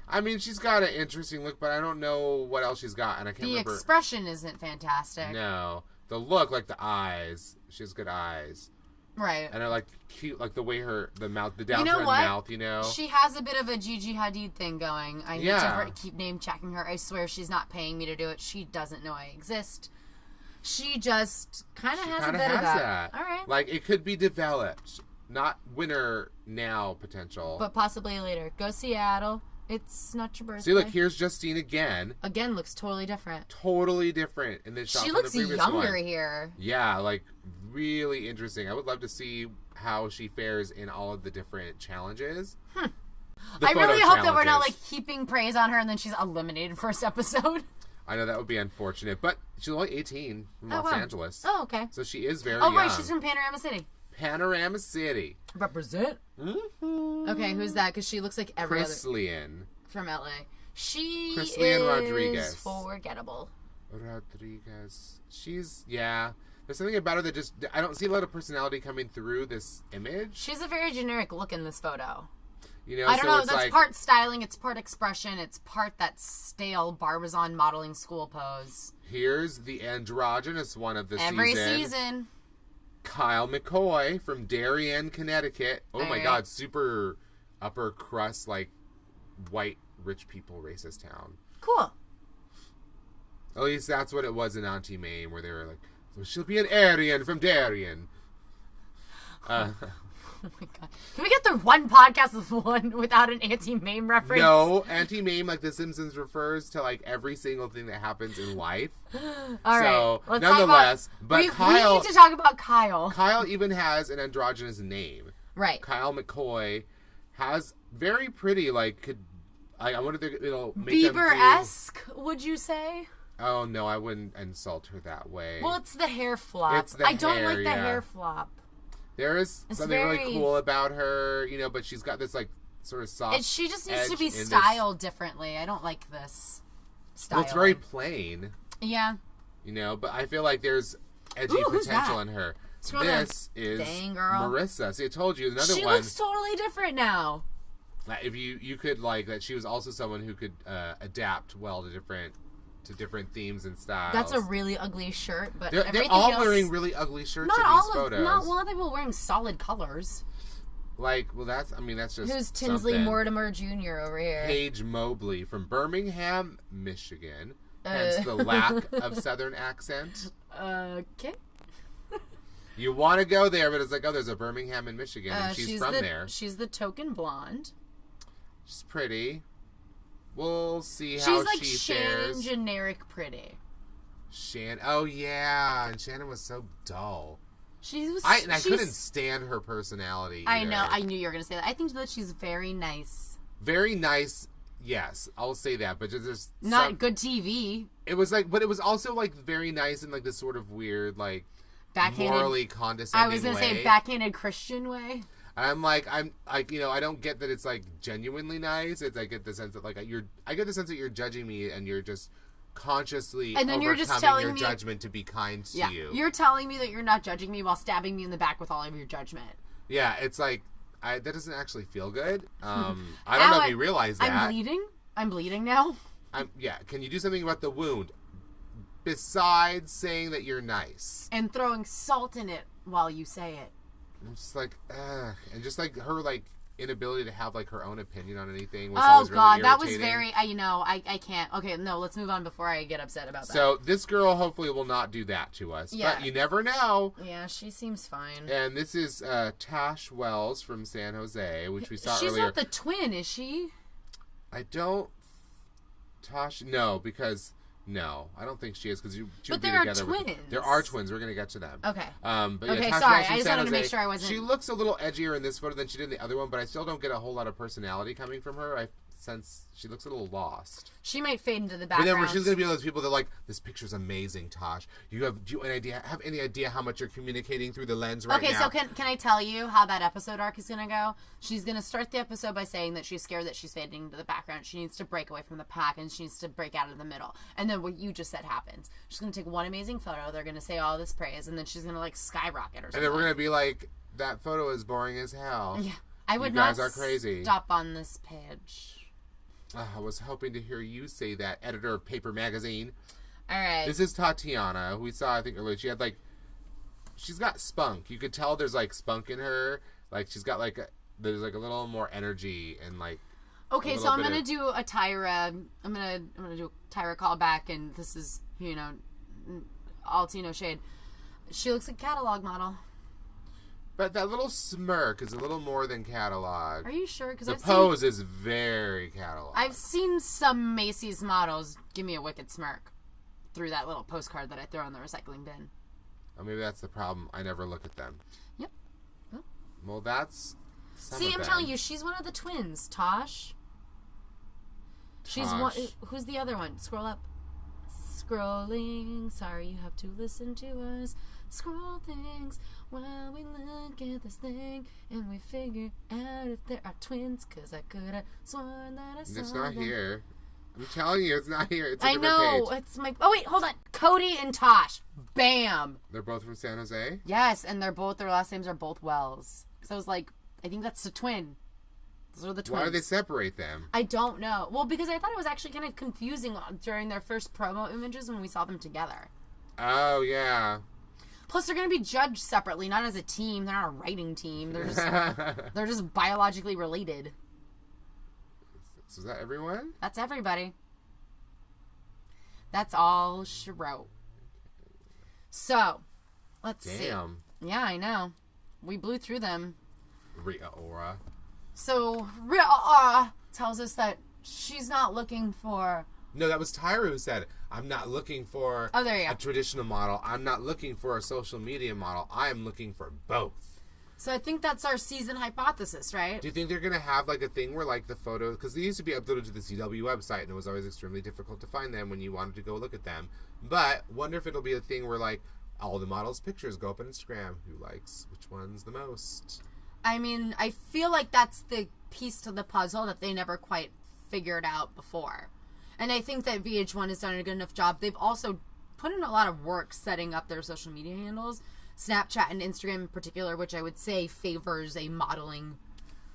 I mean, she's got an interesting look, but I don't know what else she's got, and I can't remember. The expression isn't fantastic. No. The look, like the eyes. She has good eyes. Right. And I like cute, like the way the mouth, the downturned You know what? mouth, you know? She has a bit of a Gigi Hadid thing going. I hate Yeah. to keep name checking her. I swear she's not paying me to do it. She doesn't know I exist. She just kind of has a bit of that. All right. Like, it could be developed. Not winner now potential. But possibly later. Go Seattle. It's not your birthday. See, look, here's Justine again. Again, looks totally different. Totally different in this shot. She from looks the previous younger one. here. Yeah, like, really interesting. I would love to see how she fares in all of the different challenges. I photo really hope that we're not, challenges. like, heaping praise on her and then she's eliminated first episode. I know that would be unfortunate, but she's only 18 from Los Angeles. Oh, okay. So she is very Oh, right, young. she's from Panorama City. Panorama City. Represent. Mm-hmm. Okay, who's that? Because she looks like every Chris other... Lian. From LA. She Chris is Lian Rodriguez. forgettable. Rodriguez. She's, yeah. There's something about her that just, I don't see a lot of personality coming through this image. She's a very generic look in this photo. You know, I don't so know, it's that's like, part styling, it's part expression, it's part that stale Barbizon modeling school pose. Here's the androgynous one of the Every season. Kyle McCoy from Darien, Connecticut. Oh my Alright. God, super upper crust, like, white, rich people, racist town. Cool. At least that's what it was in Auntie Mame, where they were like, so she'll be an Aryan from Darien. Oh my God. Can we get through one podcast with one without an anti-meme reference? No, Auntie-Mame, like The Simpsons, refers to like every single thing that happens in life. All right. So, Let's nonetheless, talk about, but we Kyle, need to talk about Kyle. Kyle even has an androgynous name. Right. Kyle McCoy has very pretty, like, I wonder if it'll make them do... Bieber-esque, would you say? Oh, no, I wouldn't insult her that way. Well, it's the hair flop. It's the I don't hair, like the yeah. hair flop. There is It's something very- really cool about her, you know, but she's got this, like, sort of soft She just needs edge to be in this- styled differently. I don't like this style. Well, it's very plain, Yeah. you know, but I feel like there's edgy Ooh, who's potential that? in her. Scroll down. This is Dang, girl. Marissa. See, I told you, another She one. looks totally different now. If you could, like, that she was also someone who could adapt well to different themes and styles. That's a really ugly shirt, but They're everything all else, wearing really ugly shirts not in all these of, photos. not one of them people wearing solid colors. Like, well, that's just Who's Tinsley something. Mortimer Jr. over here? Paige Mobley from Birmingham, Michigan. Hence the lack of Southern accent. Okay. You want to go there, but it's like, oh, there's a Birmingham in Michigan, and she's from there. She's the token blonde. She's pretty. We'll see how She's like she Shannon fares. generic pretty. Oh yeah, and Shannon was so dull. I couldn't stand her personality. I either. know. I knew you were going to say that. I think that she's very nice. Very nice, Yes, I'll say that, but just not good TV. It was like, but it was also like very nice in like this sort of weird, like backhanded, morally condescending. I was gonna way. say backhanded Christian way. And I'm like, I don't get that it's like genuinely nice. It's I get the sense that like I get the sense that you're judging me and you're just consciously and then you're just telling your me, judgment to be kind to you. You're telling me that you're not judging me while stabbing me in the back with all of your judgment. Yeah, it's like that doesn't actually feel good. I don't know if you realize that. I'm bleeding now. Yeah, can you do something about the wound besides saying that you're nice and throwing salt in it while you say it? I'm just like, ugh. And just like her like inability to have like her own opinion on anything was oh god, really that was very I can't. Okay, no, let's move on before I get upset about that. So this girl hopefully will not do that to us, but you never know. Yeah, she seems fine. And this is Tash Wells from San Jose, which we saw earlier. She's not the twin, is she? No, I don't think she is because but there are twins. There are twins. We're gonna get to them. Okay. But okay, Tash sorry. Wells from I just San wanted to Jose. make sure I wasn't. She looks a little edgier in this photo than she did in the other one, but I still don't get a whole lot of personality coming from her. I sense she looks a little lost. She might fade into the background. But then she's gonna be one of those people that like, this picture's amazing, Tosh. Do you have any idea how much you're communicating through the lens right now? Okay, so can I tell you how that episode arc is gonna go? She's gonna start the episode by saying that she's scared that she's fading into the background. She needs to break away from the pack and she needs to break out of the middle. And then what you just said happens. She's gonna take one amazing photo. They're gonna say all this praise, and then she's gonna like skyrocket or something. And then we're gonna be like, that photo is boring as hell. Yeah, I would you guys not are crazy. Stop on this page. I was hoping to hear you say that, editor of Paper Magazine. All right. This is Tatiana, who we saw, I think, earlier. She had, like, she's got spunk. You could tell there's, like, spunk in her. Like, she's got, like, there's, like, a little more energy and, like... Okay, so I'm going to do a Tyra. I'm going to do a Tyra callback, and this is, all tea, no shade. She looks like a catalog model. But that little smirk is a little more than catalog. Are you sure? Because the pose is very catalog. I've seen some Macy's models give me a wicked smirk through that little postcard that I throw in the recycling bin. Oh, maybe that's the problem. I never look at them. Yep. Well, that's... See, I'm telling you, she's one of the twins, Tosh. She's one. Who's the other one? Scroll up. Scrolling. Sorry, you have to listen to us. Scroll things while we look at this thing and we figure out if there are twins, because I could have sworn that I saw It's not them. Here. I'm telling you, it's not here. It's a I know. page. It's my... Oh, wait, hold on. Cody and Tosh. Bam. They're both from San Jose? Yes, and their last names are both Wells. So I was like, I think that's the twin. Those are the twins. Why do they separate them? I don't know. Well, because I thought it was actually kind of confusing during their first promo images when we saw them together. Oh, yeah. Plus, they're going to be judged separately, not as a team. They're not a writing team. They're just biologically related. So is that everyone? That's everybody. That's all she wrote. So, let's see. Damn. Yeah, I know. We blew through them. Rhea Ora. So, Rhea Ora tells us that she's not looking for... No, that was Tyra who said, I'm not looking for a traditional model. I'm not looking for a social media model. I am looking for both. So I think that's our season hypothesis, right? Do you think they're going to have like a thing where like the photos, because they used to be uploaded to the CW website and it was always extremely difficult to find them when you wanted to go look at them. But wonder if it'll be a thing where like all the models' pictures go up on Instagram. Who likes which one's the most? I mean, I feel like that's the piece to the puzzle that they never quite figured out before. And I think that VH1 has done a good enough job. They've also put in a lot of work setting up their social media handles. Snapchat and Instagram in particular, which I would say favors a modeling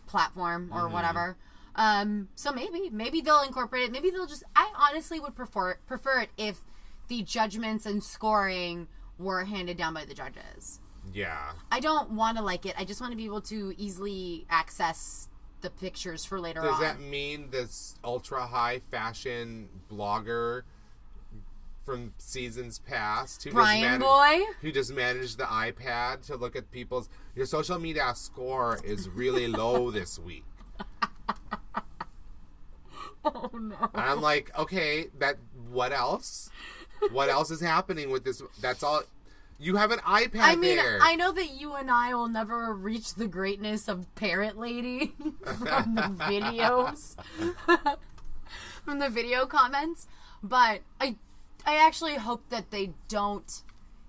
platform or whatever. So maybe they'll incorporate it. Maybe they'll just... I honestly would prefer it if the judgments and scoring were handed down by the judges. Yeah. I don't want to like it. I just want to be able to easily access the pictures for later on. Does that mean this ultra high fashion blogger from seasons past who just managed the iPad to look at people's... Your social media score is really low this week. Oh, no. And I'm like, okay, what else? What else is happening with this? That's all... You have an iPad there. I know that you and I will never reach the greatness of Parrot Lady from the videos. from the video comments. But I actually hope that they don't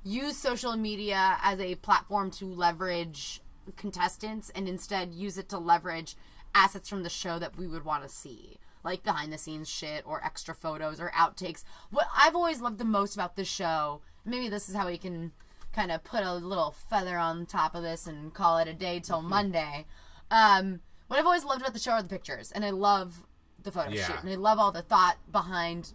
use social media as a platform to leverage contestants and instead use it to leverage assets from the show that we would want to see. Like behind the scenes shit or extra photos or outtakes. What I've always loved the most about this show, maybe this is how we can kind of put a little feather on top of this and call it a day till Monday. What I've always loved about the show are the pictures. And I love the photo shoot. And I love all the thought behind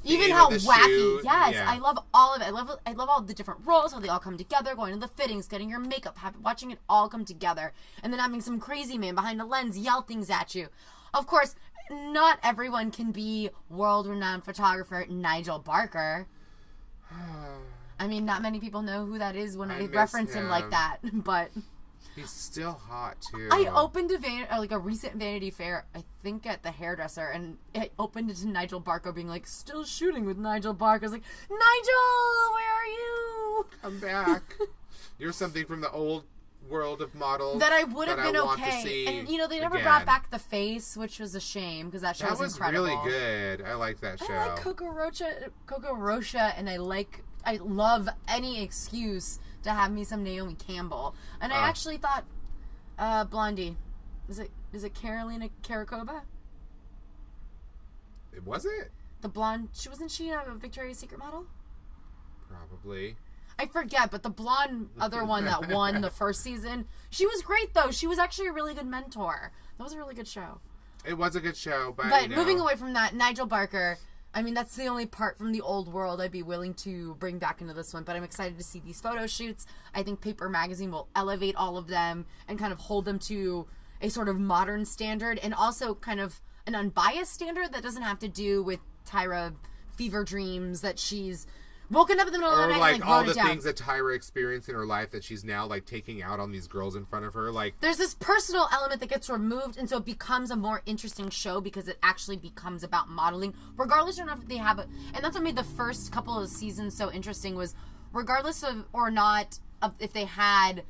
even how wacky. Shoot. Yes, I love all of it. I love all the different roles, how they all come together, going to the fittings, getting your makeup, watching it all come together. And then having some crazy man behind the lens yell things at you. Of course, not everyone can be world-renowned photographer Nigel Barker. I mean, not many people know who that is when I reference him like that, but he's still hot too. I opened a recent Vanity Fair, I think at the hairdresser, and I opened it to Nigel Barker being like, still shooting with Nigel Barker. I was like, Nigel, where are you? Come back. You're something from the old world of models that I would have been okay. And they never brought back The Face, which was a shame because that show was incredible. Really good. I like that show. I like Coco Rocha, and I love any excuse to have me some Naomi Campbell. And I actually thought Blondie, is it Carolina Karakova? Was it? The blonde, wasn't she a Victoria's Secret model? Probably. I forget, but the blonde other one that won the first season, she was great, though. She was actually a really good mentor. That was a really good show. It was a good show, but moving away from that, Nigel Barker, I mean, that's the only part from the old world I'd be willing to bring back into this one, but I'm excited to see these photo shoots. I think Paper Magazine will elevate all of them and kind of hold them to a sort of modern standard and also kind of an unbiased standard that doesn't have to do with Tyra fever dreams that she's woken up in the middle of the night like and all the things that Tyra experienced in her life that she's now like taking out on these girls in front of her. Like there's this personal element that gets removed, and so it becomes a more interesting show because it actually becomes about modeling, regardless or not if they have it. And that's what made the first couple of seasons so interesting was regardless of or not of if they had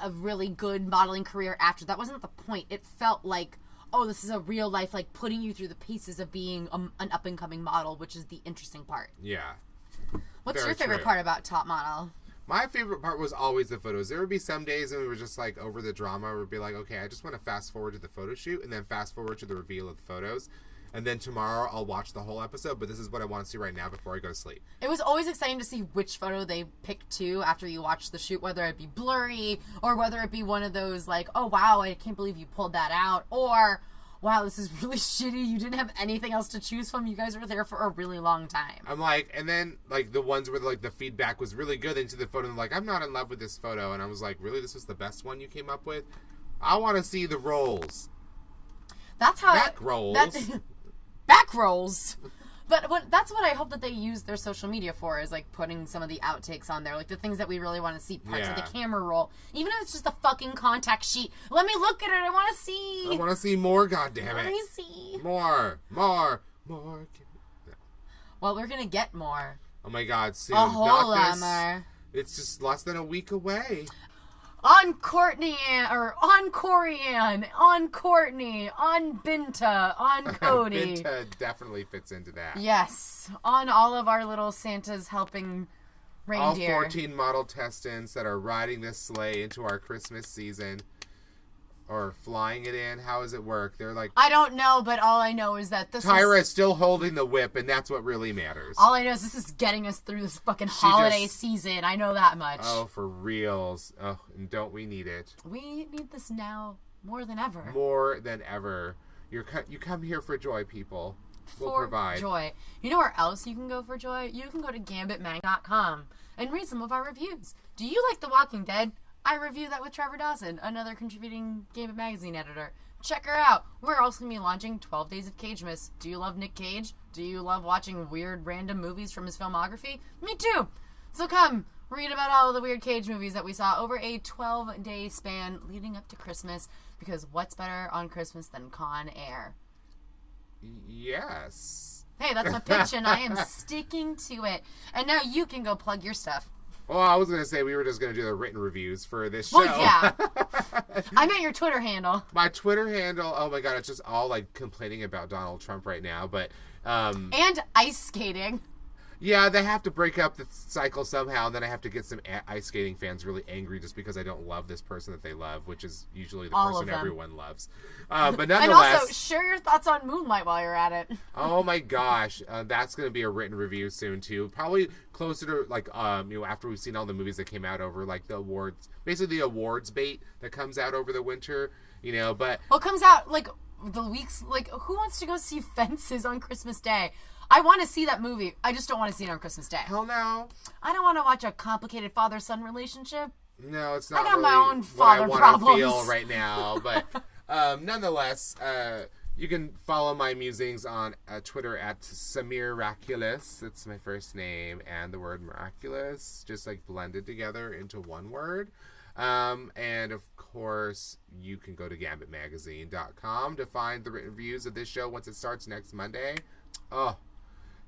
a really good modeling career after. That wasn't the point. It felt like, oh, this is a real life, like putting you through the paces of being an up and coming model, which is the interesting part. Yeah. What's your favorite part about Top Model? My favorite part was always the photos. There would be some days when we were just like over the drama. We'd be like, okay, I just want to fast forward to the photo shoot and then fast forward to the reveal of the photos. And then tomorrow I'll watch the whole episode, but this is what I want to see right now before I go to sleep. It was always exciting to see which photo they picked too after you watch the shoot, whether it be blurry or whether it be one of those like, oh wow, I can't believe you pulled that out, or wow, this is really shitty. You didn't have anything else to choose from. You guys were there for a really long time. I'm like, and then like the ones where like the feedback was really good into the photo, and like, I'm not in love with this photo, and I was like, really, this was the best one you came up with? I want to see the rolls. That's how back rolls. Back rolls. But that's what I hope that they use their social media for, is like putting some of the outtakes on there, like the things that we really want to see, parts of the camera roll, even if it's just a fucking contact sheet. Let me look at it. I want to see. I want to see more. Goddamn it! Let me see more. Well, we're gonna get more. Oh my God! Soon. A whole lot more. It's just less than a week away. On Courtney, or on Corianne, on Courtney, on Binta, on Cody. Binta definitely fits into that. Yes. On all of our little Santas helping reindeer. All 14 model testants that are riding this sleigh into our Christmas season. Or flying it in. How does it work? They're like, I don't know, but all I know is that Tyra is still holding the whip, and that's what really matters. All I know is this is getting us through this fucking holiday season. I know that much. Oh, for reals. Oh, and don't we need it? We need this now more than ever. More than ever. You come here for joy, people. We'll provide joy. You know where else you can go for joy? You can go to gambitmag.com and read some of our reviews. Do you like The Walking Dead? I review that with Trevor Dawson, another contributing Gambit Magazine editor. Check her out. We're also going to be launching 12 Days of Cagemas. Do you love Nick Cage? Do you love watching weird random movies from his filmography? Me too. So come, read about all of the weird Cage movies that we saw over a 12-day span leading up to Christmas, because what's better on Christmas than Con Air? Yes. Hey, that's my pitch, and I am sticking to it. And now you can go plug your stuff. Well, I was going to say we were just going to do the written reviews for this show. Well, yeah. I meant your Twitter handle. My Twitter handle, oh my god, it's just all like complaining about Donald Trump right now, but and ice skating. Yeah, they have to break up the cycle somehow, and then I have to get some ice skating fans really angry just because I don't love this person that they love, which is usually the person everyone loves. But nonetheless... And also, share your thoughts on Moonlight while you're at it. Oh my gosh, that's going to be a written review soon, too. Probably closer to, like, after we've seen all the movies that came out over, like, the awards... Basically, the awards bait that comes out over the winter, but... Well, it comes out, like, the weeks... Like, who wants to go see Fences on Christmas Day? I want to see that movie. I just don't want to see it on Christmas Day. Hell no. I don't want to watch a complicated father-son relationship. No, it's not. I got really my own father what problems. I want to feel right now. But nonetheless, you can follow my musings on Twitter at Samiraculous. It's my first name and the word miraculous, just like blended together into one word. And of course, you can go to gambitmagazine.com to find the written reviews of this show once it starts next Monday. Oh.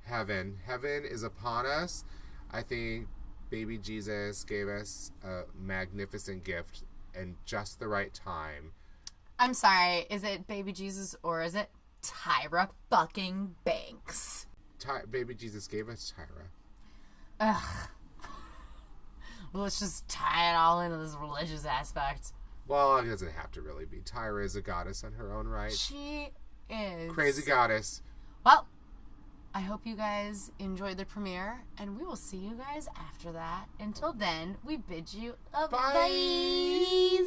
Heaven is upon us. I think baby Jesus gave us a magnificent gift and just the right time. I'm sorry, is it baby Jesus or is it Tyra fucking Banks? Baby Jesus gave us Tyra. Ugh. Well, let's just tie it all into this religious aspect. Well, it doesn't have to really be. Tyra is a goddess in her own right. She is. Crazy goddess. Well, I hope you guys enjoyed the premiere, and we will see you guys after that. Until then, we bid you a bye.